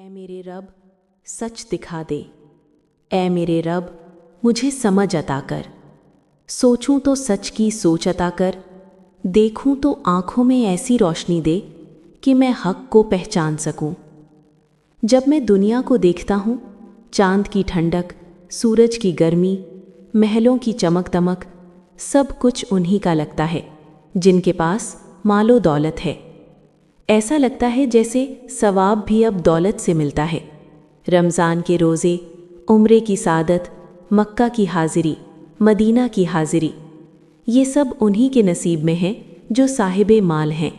ऐ मेरे रब सच दिखा दे। ऐ मेरे रब मुझे समझ अता कर। सोचूं तो सच की सोच अता कर। देखूं तो आंखों में ऐसी रोशनी दे कि मैं हक को पहचान सकूं। जब मैं दुनिया को देखता हूँ, चांद की ठंडक, सूरज की गर्मी, महलों की चमक दमक, सब कुछ उन्हीं का लगता है जिनके पास मालो दौलत है। ऐसा लगता है जैसे सवाब भी अब दौलत से मिलता है। रमज़ान के रोज़े, उम्रे की सादत, मक्का की हाज़िरी, मदीना की हाज़िरी, ये सब उन्हीं के नसीब में हैं जो साहिबे माल हैं।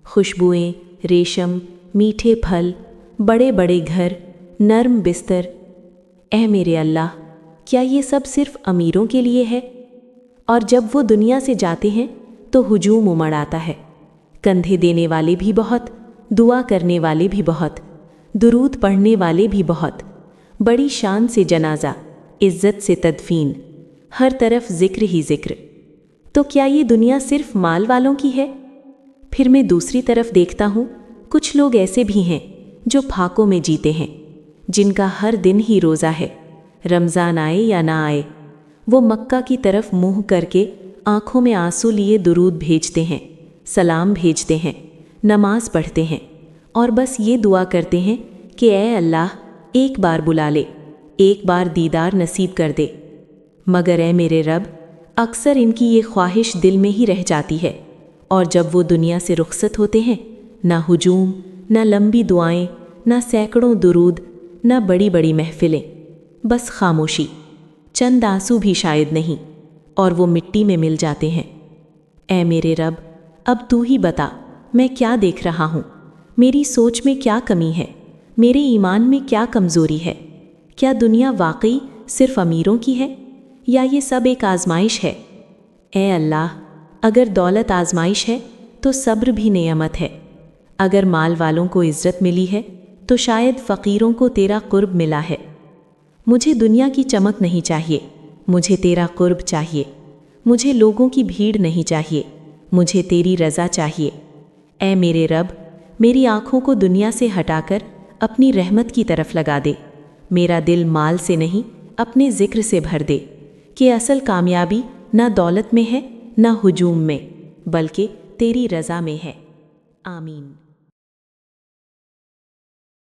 खुशबुएं, रेशम, मीठे फल, बड़े बड़े घर, नर्म बिस्तर। ऐ मेरे अल्लाह, क्या ये सब सिर्फ अमीरों के लिए है? और जब वो दुनिया से जाते हैं तो हुजूम उमड़ आता है। कंधे देने वाले भी बहुत, दुआ करने वाले भी बहुत, दुरूद पढ़ने वाले भी बहुत, बड़ी शान से जनाजा, इज्जत से तदफीन, हर तरफ जिक्र ही जिक्र। तो क्या ये दुनिया सिर्फ माल वालों की है? फिर मैं दूसरी तरफ देखता हूँ, कुछ लोग ऐसे भी हैं जो फाकों में जीते हैं, जिनका हर दिन ही रोज़ा है। रमज़ान आए या ना आए, वो मक्का की तरफ मुँह करके आँखों में आंसू लिए दुरूद भेजते हैं, सलाम भेजते हैं, नमाज पढ़ते हैं और बस ये दुआ करते हैं कि ऐ अल्लाह एक बार बुला ले, एक बार दीदार नसीब कर दे। मगर ऐ मेरे रब, अक्सर इनकी ये ख्वाहिश दिल में ही रह जाती है और जब वो दुनिया से रुखसत होते हैं, ना हुजूम, ना लंबी दुआएं, ना सैकड़ों दुरूद, ना बड़ी बड़ी महफिलें, बस खामोशी, चंद आंसू भी शायद नहीं, और वो मिट्टी में मिल जाते हैं। ऐ मेरे रब, अब तू ही बता, मैं क्या देख रहा हूँ? मेरी सोच में क्या कमी है? मेरे ईमान में क्या कमज़ोरी है? क्या दुनिया वाकई सिर्फ अमीरों की है या ये सब एक आजमाइश है? ऐ अल्लाह, अगर दौलत आजमाइश है तो सब्र भी नेमत है। अगर माल वालों को इज़्ज़त मिली है तो शायद फ़कीरों को तेरा कुर्ब मिला है। मुझे दुनिया की चमक नहीं चाहिए, मुझे तेरा कुर्ब चाहिए। मुझे लोगों की भीड़ नहीं चाहिए, मुझे तेरी रज़ा चाहिए। ऐ मेरे रब, मेरी आँखों को दुनिया से हटाकर अपनी रहमत की तरफ लगा दे। मेरा दिल माल से नहीं, अपने ज़िक्र से भर दे कि असल कामयाबी ना दौलत में है, ना हुजूम में, बल्कि तेरी रज़ा में है। आमीन।